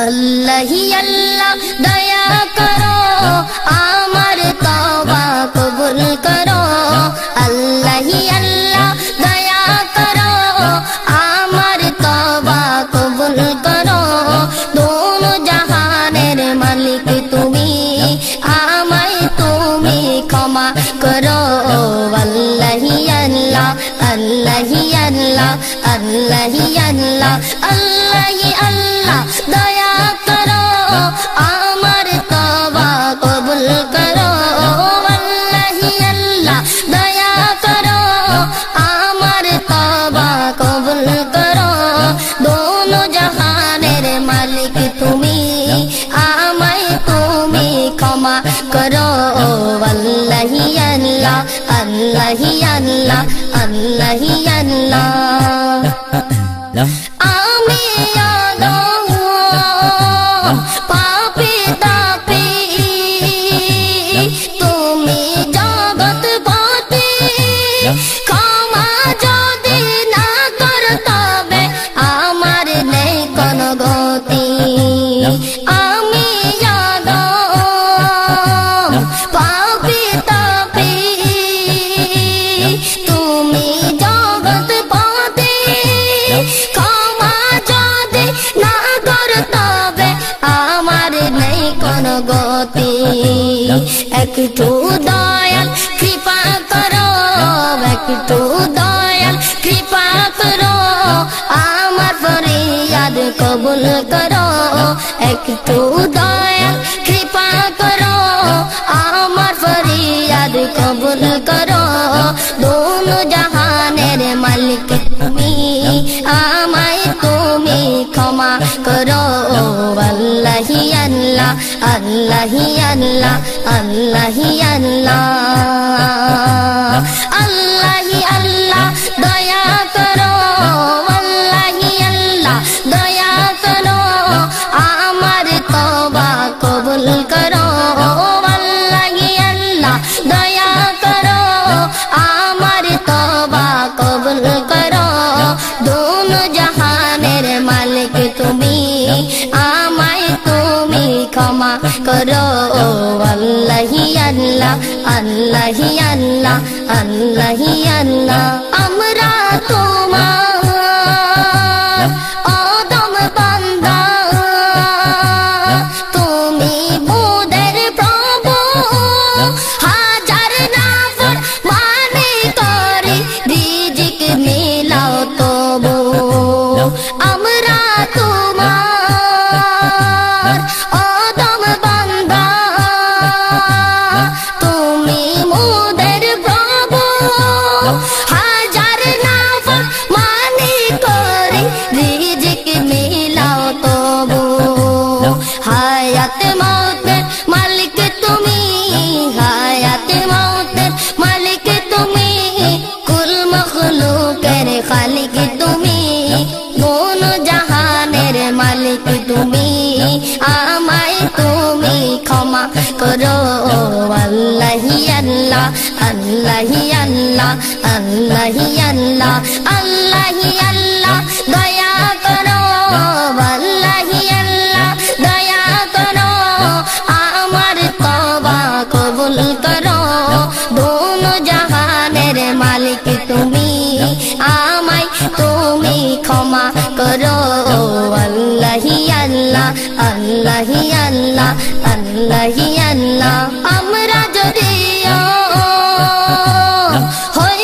अल्लाह ही अल्लाह दया करो आमर तौबा कबूल करो। अल्लाह ही अल्लाह दया करो आमर तौबा कबूल करो। दोनों जहानेर मालिक तुमी आमाय तुमी क्षमा करो। अल्लाह ही अल्लाह अल्लाह ही अल्लाह अल्लाह ही अल्लाह अल्लाह ही अल्लाह दया करो आमर तौबा कबूल करो। अल्लाह ही अल्लाह दया करो आमर तौबा कबूल करो। दोनों जहानेर मालिक तुमी आमाय तुमी क्षमा करो। अल्लाह ही अल्लाह अल्लाह ही अल्लाह अल्लाह ही अल्लाह। आमी पापी तापी तुमी जगत पति क्षमा जदि ना कर तबे आमार नेই কোনো গতি। আমি পাপী তাপী তুমি জগত পতি ক্ষমা যদি না কর তবে আমার নেই কোনো গতি। একটু দয়াল কৃপা করো একটু দয়াল কৃপা করো আমার ফরিয়াদ কবুল করো। একটু দয়াল কৃপা করো আমার ফরিয়াদ কবুল করো। दोनों जहानेर मालिक तुमी आमाय तुमी क्षमा करो। अल्लाह ही अल्लाह अल्लाह ही अल्लाह अल्लाह ही अल्लाह अल्लाह ही अल्लाह दया करो। अल्लाह ही अल्लाह दया करो आमार तौबा कबूल करो। अल्लाह ही अल्लाह दया करो आमार तौबा कबूल करो। दोनों जहानेर मालिक तुमी आमाय तुमी क्षमा करो। अल्लाह ही अल्लाह अल्लाह ही अल्लाह अल्लाह ही अल्लाह। আমরা তোমার আদম বান্দা তুমি মোদের প্রভু। হাজার নাফর মানে করে রিজিক মিলাও তবু। আমরা তোমার আদম বান্দা তুমি মোদের প্রভু। হাজার নাফর মানে করে রিজিক মিলাও তবু। হায়াত মৌতের মালিক তুমি হায়াত মৌতের মালিক তুমি কুল মখলুকের খালিক তুমি। दोनों जहानेर मालिक तुमी आमाय तुमी क्षमा करो। अल्लाह ही अल्लाह अल्लाह ही अल्लाह अल्लाह ही अल्लाह अल्लाह ही अल्लाह दया करो। अल्लाह ही अल्लाह दया करो आमार तौबा कबूल करो। दोनों जहानेर मालिक तुमी आमाय तुमी क्षमा करो। अल्लाह ही अल्लाह अल्लाह ही अल्लाह अल्लाह ही अल्लाह। আমরা যদিও হই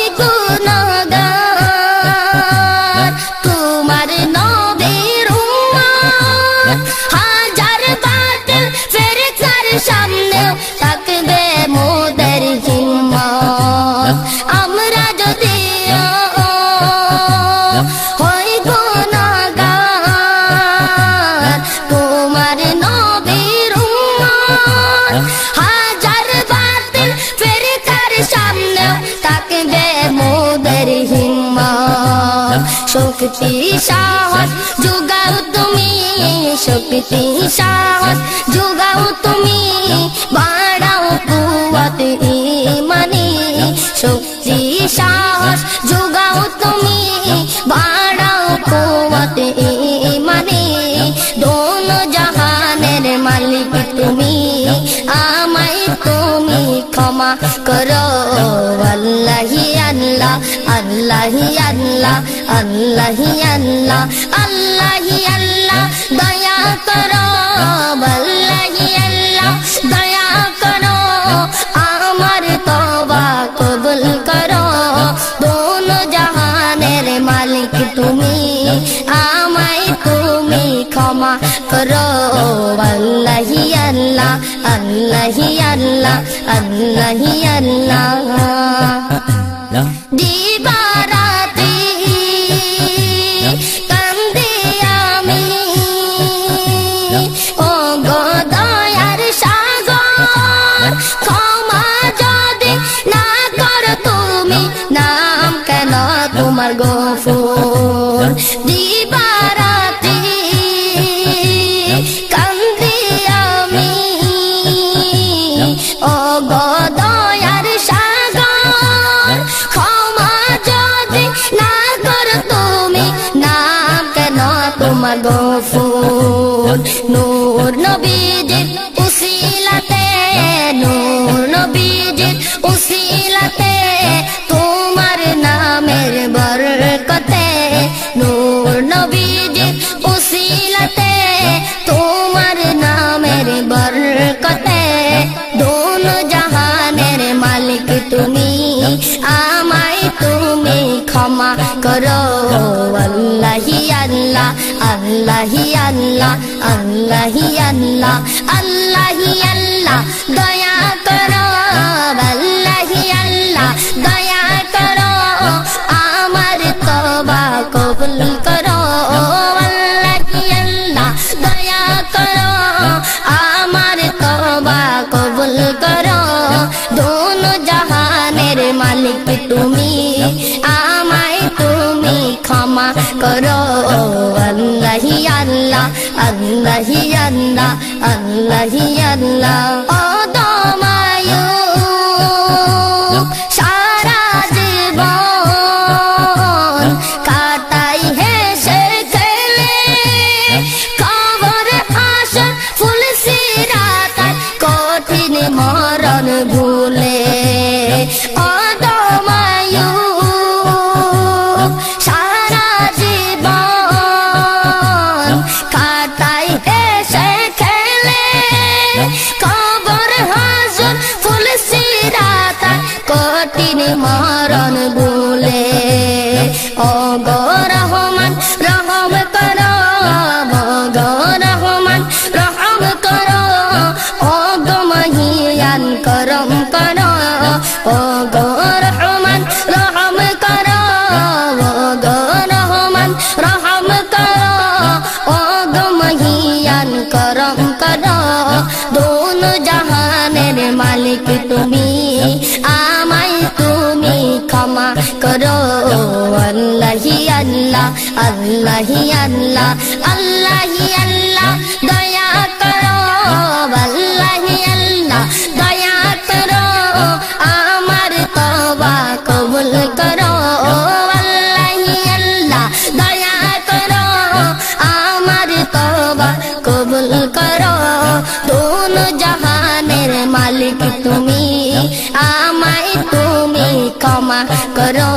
গুনাহগার তোমার নবীর উম্মত। হাজার বাতিল ফেরেশতার সামনেও থাকবে মোদের হিম্মত। আমরা যদিও হই গুনাহগার তোমার নবীর উম্মত। হাজার বাতিল ফেরেশতার সামনেও থাকবে মোদের হিম্মত। শক্তি সাহস যোগাও তুমি শক্তি সাহস যোগাও তুমি বাড়াও কুওয়াত ঈমানি। শক্তি সাহস যোগাও তুমি বাড়াও কুওয়াত ঈমানি। दोनों जहां ক্ষমা করো আল্লাহি আল্লাহ আল্লাহি আল্লাহ আল্লাহি আল্লাহ আল্লাহি আল্লাহ দয়া করো আল্লাহি আল্লাহ দয়া করো আমার তওবা কবুল করো দোনো জাহানের মালিক তুমি আমায় তুমি ক্ষমা করো আল্লাহি আল্লাহ আল্লাহি আল্লাহ আল্লাহি আল্লাহ দিবারাতি কান্দি আমি ও গো দয়ার সাগর ক্ষমা যদি না করো তুমি নাম কেন তোমার গফুর দিবারাতি কান্দি আমি ও গো দয়ার সাগর ক্ষমা যদি না করো তুমি নাম কেন তোমার গফুর নূর নবীজির উসিলাতে নূর নবীজির উসিলাতে তোমার নামের বরকতে নূর নবীজির উসিলাতে তোমার নামের বরকতে দোনো জাহানের মালিক তুমি আমায় তুমি ক্ষমা করো আল্লাহি আল্লাহ আল্লাহি আল্লাহ আল্লাহি আল্লাহ আল্লাহি আল্লাহ দয়া করো আল্লাহি আল্লাহ দয়া করো আমার তওবা কবুল করো আল্লাহি আল্লাহ দয়া করো আমার তওবা কবুল করো দোনো জাহানের মালিক তুমি আমায় তুমি ক্ষমা করো আল্লাহি আল্লাহ আল্লাহি আল্লাহ আল্লাহি আল্লাহ ও দমায়ু সারা জীবন কাটাই হেসে খেলে কবর হাসর ফুল সিরাতার কঠিন মরণ ভুলে ও দমায়ু সারা জীবন কাটাই হেসে খেলে কবর হাসর ফুল সিরাতার কঠিন মরণ ভুলে ও গো রহমান রহম করো ও গো রহমান রহম করো ও গো মহিয়ান করম করো ও গো রহমান রহম করো ও গো রহমান রহম করো ও গো মহিয়ান করম করো দোনো জাহানের মালিক তুমি আমায় তুমি ক্ষমা করো আল্লাহি আল্লাহ আল্লাহি আল্লাহ আল্লাহি আল্লাহ দয়া করো আল্লাহি আল্লাহ দয়া করো আমার তওবা কবুল করো আল্লাহি আল্লাহ দয়া করো আমার তওবা কবুল করো দোনো জাহানের মালিক তুমি আমায় তুমি ক্ষমা করো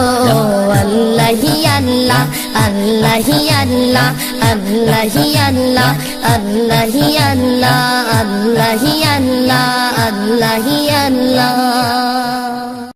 আল্লাহি আল্লাহ আল্লাহি আল্লাহ আল্লাহি আল্লাহ আল্লাহি আল্লাহ আল্লাহি আল্লাহ আল্লাহি আল্লাহ